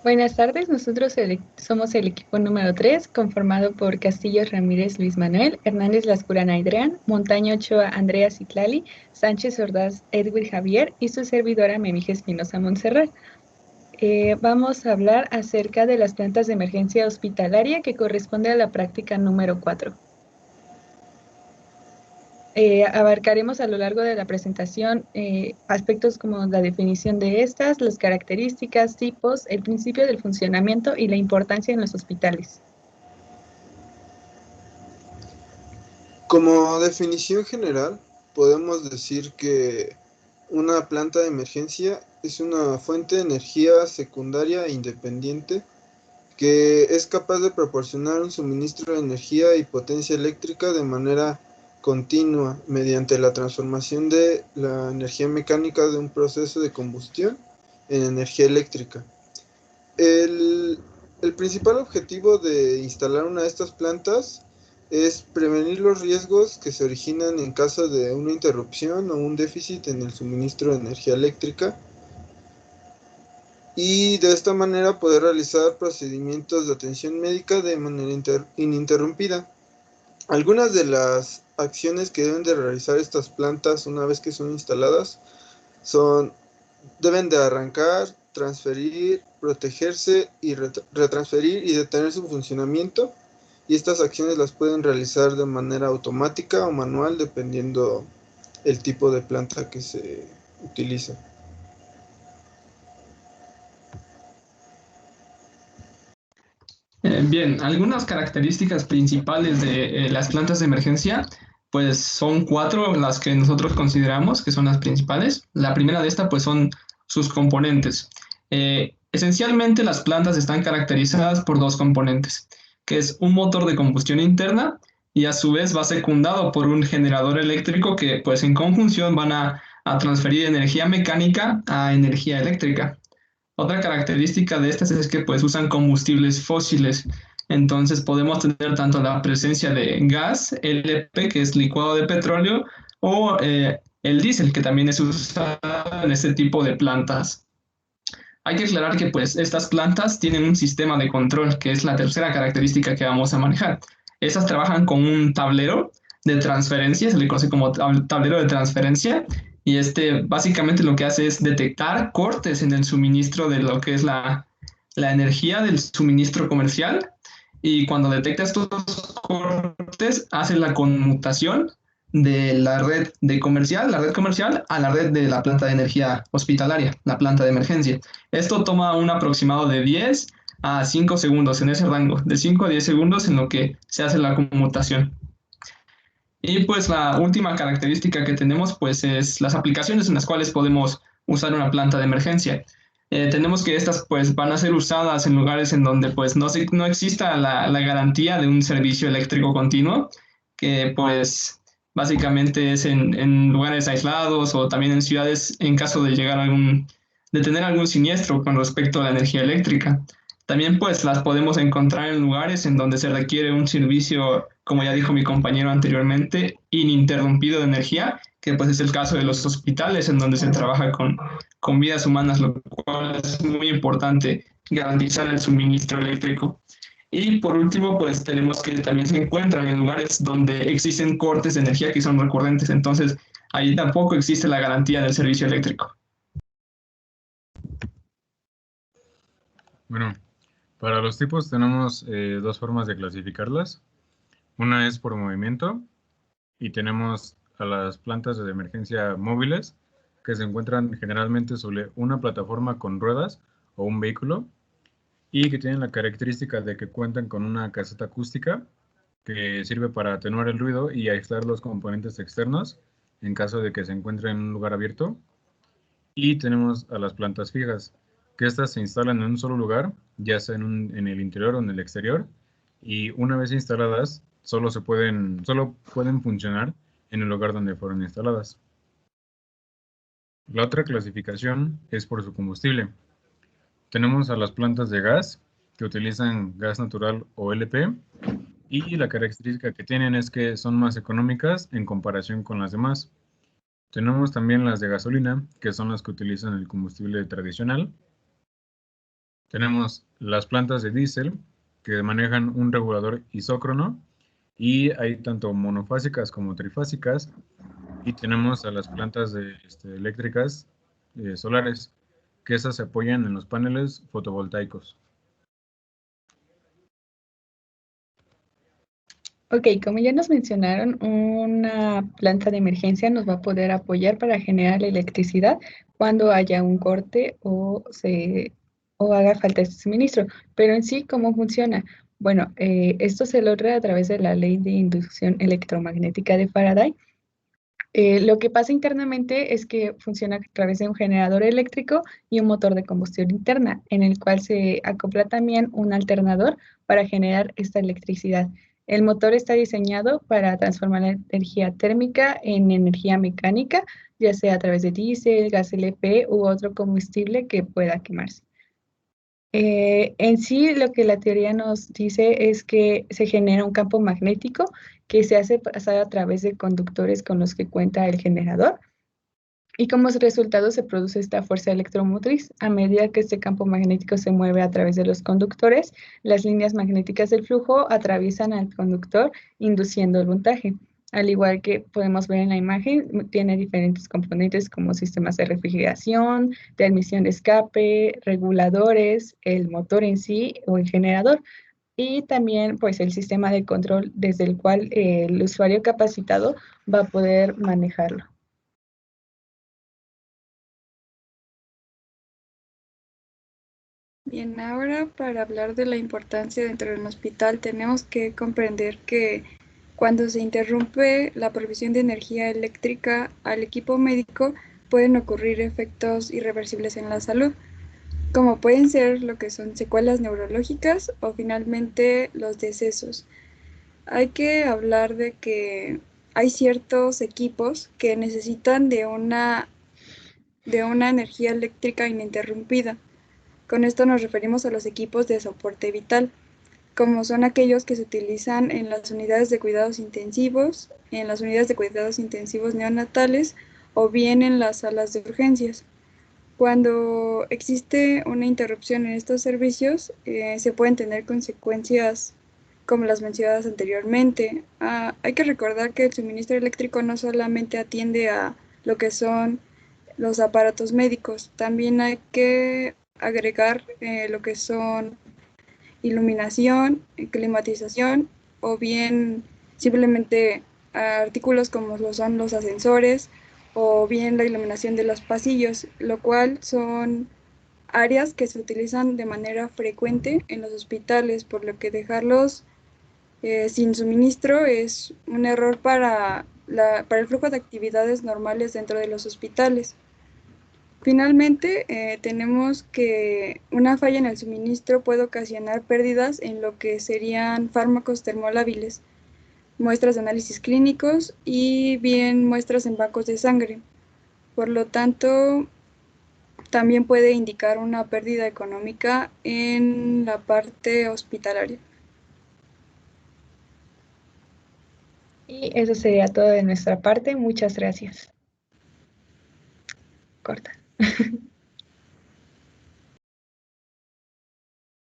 Buenas tardes, nosotros somos el equipo número 3, conformado por Castillo Ramírez Luis Manuel, Hernández Lascurana Adrián, Montaño Ochoa Andrea Citlali, Sánchez Ordaz Edwin Javier y su servidora Memija Espinosa Montserrat. Vamos a hablar acerca de las plantas de emergencia hospitalaria que corresponde a la práctica número 4. Abarcaremos a lo largo de la presentación aspectos como la definición de estas, las características, tipos, el principio del funcionamiento y la importancia en los hospitales. Como definición general, podemos decir que una planta de emergencia es una fuente de energía secundaria e independiente que es capaz de proporcionar un suministro de energía y potencia eléctrica de manera continua mediante la transformación de la energía mecánica de un proceso de combustión en energía eléctrica. El principal objetivo de instalar una de estas plantas es prevenir los riesgos que se originan en caso de una interrupción o un déficit en el suministro de energía eléctrica, y de esta manera poder realizar procedimientos de atención médica de manera ininterrumpida. Algunas de las acciones que deben de realizar estas plantas una vez que son instaladas deben de arrancar, transferir, protegerse y retransferir y detener su funcionamiento, y estas acciones las pueden realizar de manera automática o manual dependiendo el tipo de planta que se utiliza. Bien, algunas características principales de las plantas de emergencia, pues son cuatro las que nosotros consideramos que son las principales. La primera de estas, pues son sus componentes. Esencialmente, las plantas están caracterizadas por dos componentes, que es un motor de combustión interna y a su vez va secundado por un generador eléctrico que, pues en conjunción van a transferir energía mecánica a energía eléctrica. Otra característica de estas es que pues usan combustibles fósiles. Entonces podemos tener tanto la presencia de gas, LP, que es licuado de petróleo, o el diésel, que también es usado en este tipo de plantas. Hay que aclarar que pues estas plantas tienen un sistema de control, que es la tercera característica que vamos a manejar. Estas trabajan con un tablero de transferencia, se le conoce como tablero de transferencia, y este básicamente lo que hace es detectar cortes en el suministro de lo que es la energía del suministro comercial, y cuando detecta estos cortes hace la conmutación de la red comercial a la red de la planta de energía hospitalaria, la planta de emergencia. Esto toma un aproximado de 10 a 5 segundos en ese rango, de 5 a 10 segundos en lo que se hace la conmutación. Y pues la última característica que tenemos pues es las aplicaciones en las cuales podemos usar una planta de emergencia. Tenemos que estas pues van a ser usadas en lugares en donde pues no exista la garantía de un servicio eléctrico continuo, que pues básicamente es en lugares aislados o también en ciudades en caso de de tener algún siniestro con respecto a la energía eléctrica. También pues las podemos encontrar en lugares en donde se requiere un servicio, como ya dijo mi compañero anteriormente, ininterrumpido de energía, que pues es el caso de los hospitales en donde se trabaja con vidas humanas, lo cual es muy importante garantizar el suministro eléctrico. Y por último, pues tenemos que también se encuentran en lugares donde existen cortes de energía que son recurrentes, entonces ahí tampoco existe la garantía del servicio eléctrico. Bueno, para los tipos tenemos dos formas de clasificarlas. Una es por movimiento y tenemos a las plantas de emergencia móviles que se encuentran generalmente sobre una plataforma con ruedas o un vehículo y que tienen la característica de que cuentan con una caseta acústica que sirve para atenuar el ruido y aislar los componentes externos en caso de que se encuentren en un lugar abierto. Y tenemos a las plantas fijas, que estas se instalan en un solo lugar, ya sea en el interior o en el exterior, y una vez instaladas, solo pueden funcionar en el lugar donde fueron instaladas. La otra clasificación es por su combustible. Tenemos a las plantas de gas, que utilizan gas natural o LP, y la característica que tienen es que son más económicas en comparación con las demás. Tenemos también las de gasolina, que son las que utilizan el combustible tradicional. Tenemos las plantas de diésel, que manejan un regulador isócrono, y hay tanto monofásicas como trifásicas, y tenemos a las plantas eléctricas solares, que esas se apoyan en los paneles fotovoltaicos. Ok, como ya nos mencionaron, una planta de emergencia nos va a poder apoyar para generar la electricidad cuando haya un corte o haga falta este suministro. Pero en sí, ¿cómo funciona? Bueno, esto se logra a través de la ley de inducción electromagnética de Faraday. Lo que pasa internamente es que funciona a través de un generador eléctrico y un motor de combustión interna, en el cual se acopla también un alternador para generar esta electricidad. El motor está diseñado para transformar la energía térmica en energía mecánica, ya sea a través de diésel, gas LP u otro combustible que pueda quemarse. En sí, lo que la teoría nos dice es que se genera un campo magnético que se hace pasar a través de conductores con los que cuenta el generador. Y como resultado se produce esta fuerza electromotriz. A medida que este campo magnético se mueve a través de los conductores, las líneas magnéticas del flujo atraviesan al conductor, induciendo el voltaje. Al igual que podemos ver en la imagen, tiene diferentes componentes como sistemas de refrigeración, de admisión de escape, reguladores, el motor en sí o el generador. Y también pues el sistema de control desde el cual el usuario capacitado va a poder manejarlo. Bien, ahora para hablar de la importancia dentro de un hospital, tenemos que comprender que cuando se interrumpe la provisión de energía eléctrica al equipo médico, pueden ocurrir efectos irreversibles en la salud, como pueden ser lo que son secuelas neurológicas o finalmente los decesos. Hay que hablar de que hay ciertos equipos que necesitan de una energía eléctrica ininterrumpida. Con esto nos referimos a los equipos de soporte vital, como son aquellos que se utilizan en las unidades de cuidados intensivos, en las unidades de cuidados intensivos neonatales o bien en las salas de urgencias. Cuando existe una interrupción en estos servicios, se pueden tener consecuencias como las mencionadas anteriormente. Hay que recordar que el suministro eléctrico no solamente atiende a lo que son los aparatos médicos, también hay que agregar lo que son iluminación, climatización o bien simplemente artículos como lo son los ascensores o bien la iluminación de los pasillos, lo cual son áreas que se utilizan de manera frecuente en los hospitales, por lo que dejarlos sin suministro es un error para el flujo de actividades normales dentro de los hospitales. Finalmente, tenemos que una falla en el suministro puede ocasionar pérdidas en lo que serían fármacos termolábiles, muestras de análisis clínicos y bien muestras en bancos de sangre. Por lo tanto, también puede indicar una pérdida económica en la parte hospitalaria. Y eso sería todo de nuestra parte. Muchas gracias. Corta.